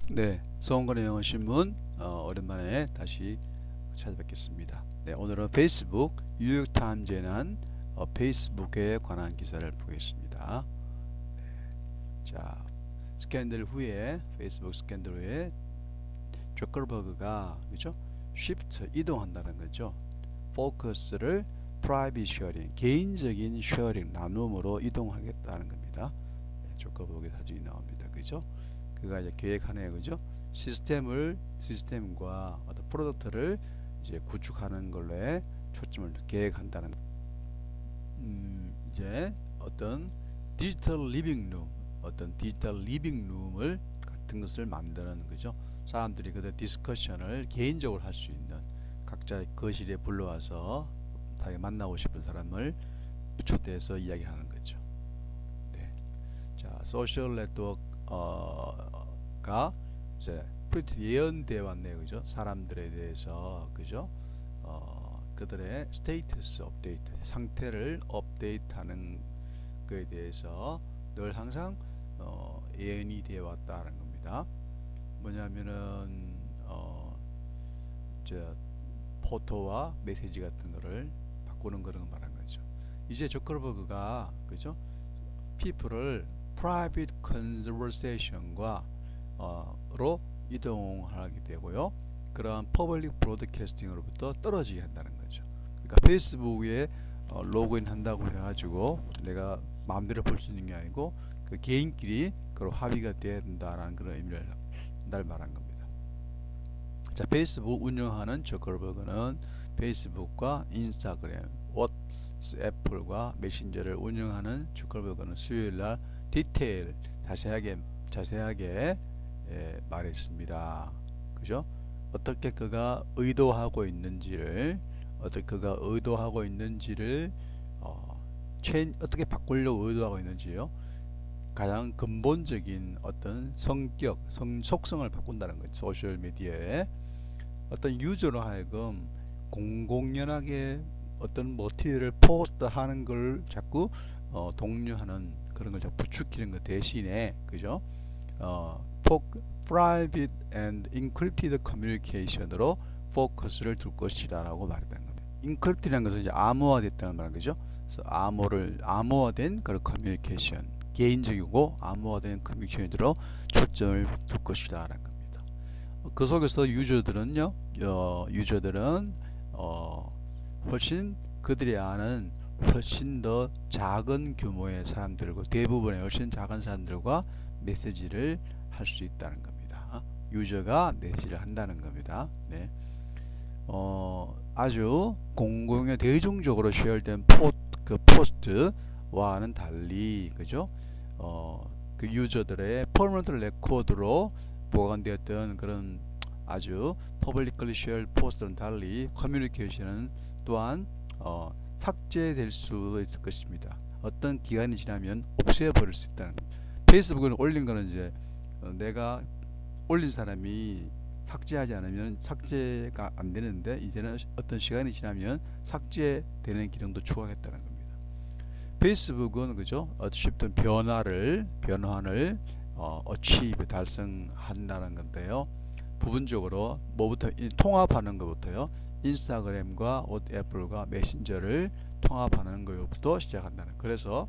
네, 서원권의 영어신문 오랜만에 다시 찾아뵙겠습니다. 네, 오늘은 페이스북 뉴욕타임즈에 난 페이스북에 관한 기사를 보겠습니다. 자, 스캔들 후에 페이스북 스캔들 후에 주커버그가 그죠? 쉬프트 이동한다는 거죠. 포커스를 프라이빗 쉐어링 개인적인 쉐어링 나눔으로 이동하겠다는 겁니다. 네, 주커버그 사진이 나옵니다. 그죠? 그가 이제 계획하네요, 그죠? 시스템과 어떤 프로덕트를 이제 구축하는 걸로에 초점을 계획한다는 이제 어떤 디지털 리빙룸, 어떤 디지털 리빙룸을 같은 것을 만드는 거죠. 사람들이 그때 디스커션을 개인적으로 할 수 있는 각자의 거실에 불러와서 자기 만나고 싶은 사람을 초대해서 이야기하는 거죠. 네. 자, 소셜 네트워크가 이제 프리티 예언돼 왔네요, 그죠? 사람들에 대해서, 그죠? 그들의 스테이터스 업데이트, 상태를 업데이트하는 것에 대해서 늘 항상 예언이 되어 왔다는 겁니다. 뭐냐면은 포토와 메시지 같은 거를 바꾸는 그런 걸 말한 거죠. 이제 저커버그가 그죠? people을 private conversation과 로 이동하게 되고요. 그러한 퍼블릭 브로드캐스팅으로부터 떨어지게 한다는 거죠. 그러니까 페이스북에 로그인 한다고 해가지고 내가 마음대로 볼 수 있는 게 아니고 그 개인끼리 그런 합의가 돼야 된다라는 그런 의미를 날 말한 겁니다. 자, 페이스북 운영하는 저커버그는 페이스북과 인스타그램, 왓츠애플과 메신저를 운영하는 저커버그는 수요일날 디테일 자세하게 말했습니다. 그죠? 어떻게 그가 의도하고 있는지를 어떻게 바꾸려고 의도하고 있는지요. 가장 근본적인 어떤 속성을 바꾼다는 거죠. 소셜 미디어에 어떤 유저로 하여금 공공연하게 어떤 머티리얼을 포스트하는 걸 자꾸 독려하는 그런 걸 자꾸 부추기는 것 대신에 그죠? private and encrypted communication으로 포커스를 둘 것이다라고 말했다는 겁니다. encrypted라는 것은 이제 암호화됐다는 말인 거죠. 그래서 암호화된 그런 커뮤니케이션, 개인적이고 암호화된 커뮤니케이션으로 초점을 둘 것이다라는 겁니다. 그 속에서 유저들은 훨씬 그들이 아는 훨씬 더 작은 규모의 사람들과 대부분의 훨씬 작은 사람들과 메시지를 할 수 있다는 겁니다. 유저가 메시지를 한다는 겁니다. 네. 아주 공공의 대중적으로 쉐어된 포스트와는 달리 그죠? 그 유저들의 퍼머넌트 레코드로 보관되었던 그런 아주 퍼블릭컬리 쉐어 포스트는 달리 커뮤니케이션은 또한 삭제될 수 있을 것입니다. 어떤 기간이 지나면 없애버릴 수 있다는 겁니다. 페이스북을 올린 거는 이제 내가 올린 사람이 삭제하지 않으면 삭제가 안 되는데 이제는 어떤 시간이 지나면 삭제되는 기능도 추가하겠다는 겁니다. 페이스북은 그죠? 어떤 변환을 achieve 달성한다는 건데요. 부분적으로 뭐부터 통합하는 것부터요. 인스타그램과 애플과 메신저를 통합하는 것부터 시작한다는. 그래서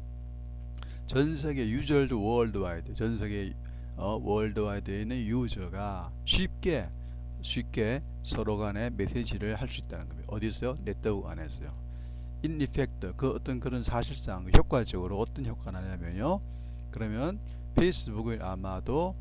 전 세계 유저들 월드와이드, 전 세계 월드와이드에 있는 유저가 쉽게 서로 간에 메시지를 할 수 있다는 겁니다. 어디서요? 네트워크 안에서요. in effect 그 어떤 그런 사실상 효과적으로 어떤 효과가 나냐면요. 그러면 페이스북은 아마도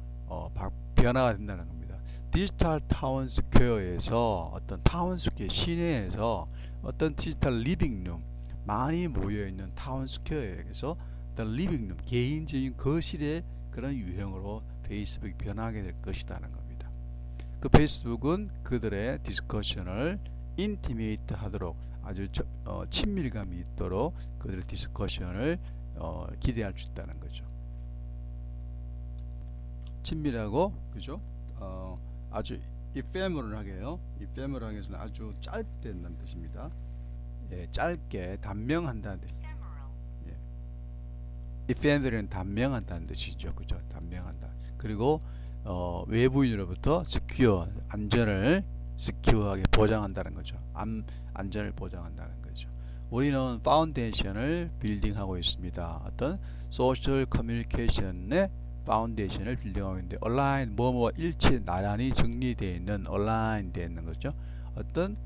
변화가 된다는 겁니다. 디지털 타운 스퀘어에서 어떤 타운 스퀘어 시내에서 어떤 디지털 리빙룸 많이 모여있는 타운 스퀘어에서 어떤 리빙룸 개인적인 거실의 그런 유형으로 페이스북이 변하게 될 것이라는 겁니다. 그 페이스북은 그들의 디스커션을 인티메이트 하도록 아주 친밀감이 있도록 그들의 디스커션을 기대할 수 있다는 거죠. 친밀하고 그죠? 아주 ephemeral하게요. ephemeral하게는 아주 짧게 된다는 뜻입니다. 예, 짧게 단명한다는 뜻. ephemeral은 단명한다는 뜻이죠. 그죠? 단명한다. 그리고 외부인으로부터 스큐어 안전을 스큐어하게 보장한다는 거죠. 안전을 보장한다는 거죠. 우리는 파운데이션을 빌딩하고 있습니다. 어떤 소셜 커뮤니케이션의 파운데이션을 빌딩하고 있는데 얼라인 뭐뭐 일치 나란히 정리되어 있는 얼라인 되어 있는 거죠. 어떤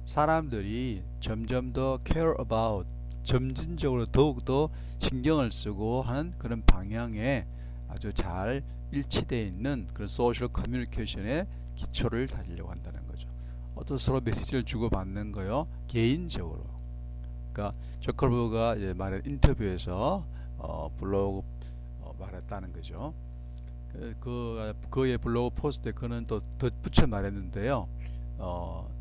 사람들이 점점 더 care about 점진적으로 더욱더 신경을 쓰고 하는 그런 방향에 아주 잘 일치되어 있는 그런 소셜 커뮤니케이션의 기초를 다지려고 한다는 거죠. 어떤 서로 메시지를 주고받는 거요. 개인적으로. 그러니까 저커버그가 이제 말한 인터뷰에서 블로그 말했다는 거죠. 그의 블로그 포스트에 그는 또 덧붙여 말했는데요.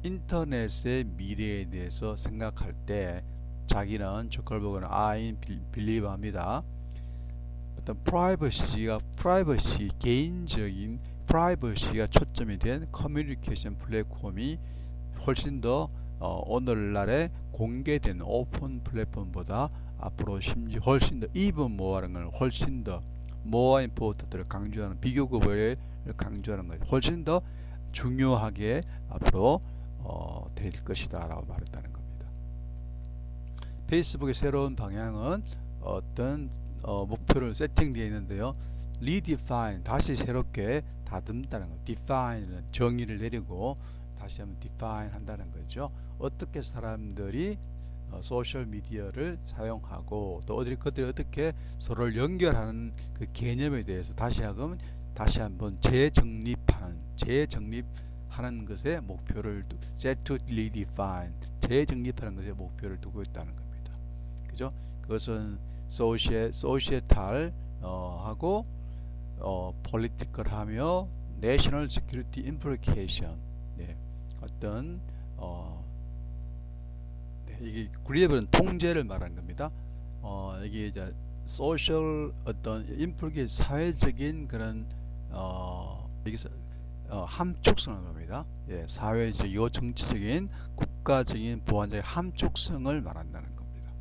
인터넷의 미래에 대해서 생각할 때 자기는 저커버그는 I believe 합니다. 어떤 프라이버시 개인적인 프라이버시가 초점이 된 커뮤니케이션 플랫폼이 훨씬 더 오늘날의 공개된 오픈 플랫폼보다 앞으로 심지어 훨씬 더 even more라는 걸 훨씬 더 more important를 강조하는 비교급을 강조하는 거죠. 훨씬 더 중요하게 앞으로 될 것이다 라고 말했다는 겁니다. 페이스북의 새로운 방향은 어떤 목표를 세팅되어 있는데요. redefine 다시 새롭게 다듬다는 거. define는 정의를 내리고 다시 한번 define 한다는 거죠. 어떻게 사람들이 소셜 미디어를 사용하고 또 그들이 어떻게 서로를 연결하는 그 개념에 대해서 다시 한번 재정립하는 것에 목표를 set to redefine 재정립하는 것에 목표를 두고 있다는 겁니다. 그죠? 그것은 소시에탈 하고 political 하며 national security implication 네. 어떤 이게 그리브는 통제를 말하는 겁니다. 이게 이제 소셜 어떤 인플리케 사회적인 그런 여기서 함축성을 말합니다. 예, 사회적이고 정치적인 국가적인 보안적인 함축성을 말한다는 겁니다.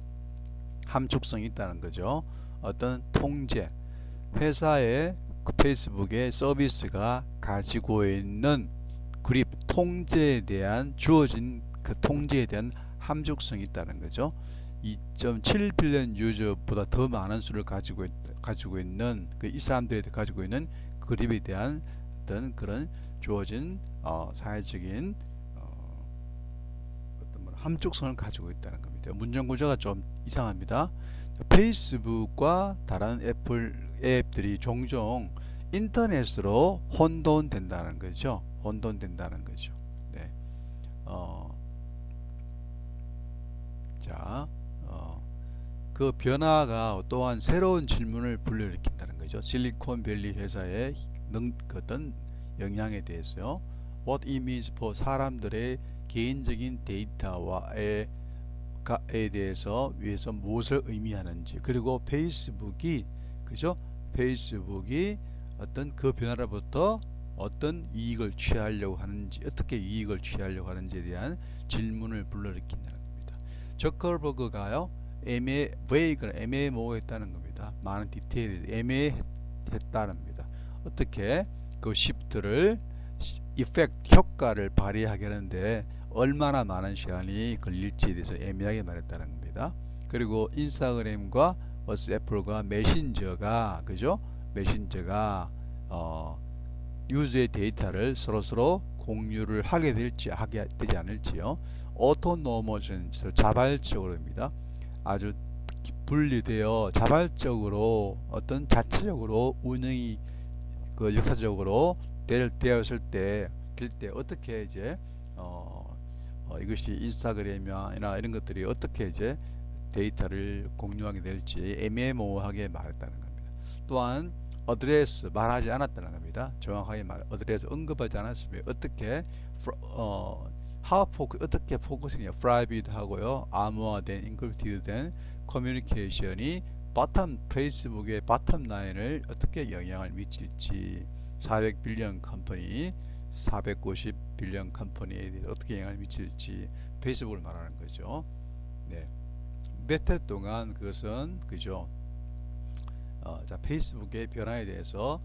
함축성이 있다는 거죠. 어떤 통제 회사의 그 페이스북의 서비스가 가지고 있는 그립 통제에 대한 주어진 그 통제에 대한 함축성이 있다는 거죠. 2.7 빌리언 유저보다 더 많은 수를 가지고 있는 이 사람들이 가지고 있는 그립에 대한 어떤 그런 주어진 사회적인 어떤 함축성을 가지고 있다는 겁니다. 문장 구조가 좀 이상합니다. 페이스북과 다른 앱들이 종종 인터넷으로 혼돈된다는 거죠. 네. 그 변화가 또한 새로운 질문을 불러일으킨다는 거죠. 실리콘밸리 회사의 어떤 영향에 대해서요. What it means for 사람들의 개인적인 데이터와에 대해서 위해서 무엇을 의미하는지 그리고 페이스북이 어떤 그 변화로부터 어떤 이익을 취하려고 하는지 어떻게 이익을 취하려고 하는지에 대한 질문을 불러일으킨다는 겁니다. 저커버그가요 애매모호했다는 겁니다. 많은 디테일이 애매했다는 겁니다. 어떻게 그 시프트를 이펙트 효과를 발휘하게 하는데 얼마나 많은 시간이 걸릴지에 대해서 애매하게 말했다는 겁니다. 그리고 인스타그램과 애플과 메신저가 유저의 데이터를 서로 공유를 하게 되지 않을지요. 오토노머션 자발적으로입니다. 아주 분리되어 자발적으로 어떤 자체적으로 운영이 역사적으로 되었을 때 어떻게 이제 이것이 인스타그램이나 이런 것들이 어떻게 이제 데이터를 공유하게 될지 애매모호하게 말했다는 겁니다. 또한 어드레스 말하지 않았다는 겁니다. 정확하게 어드레스 언급하지 않았으면 어떻게 어떻게 포커싱이 프라이빗 하고요, 암호화된 인크립티드된 커뮤니케이션이 페이스북의 바텀 라인을 어떻게 영향을 미칠지 400 빌리언 컴퍼니 450 빌리언 컴퍼니에 대해서 어떻게 영향을 미칠지 페이스북을 말하는 거죠. 네. 몇 해 동안 그것은 자 페이스북의 변화에 대해서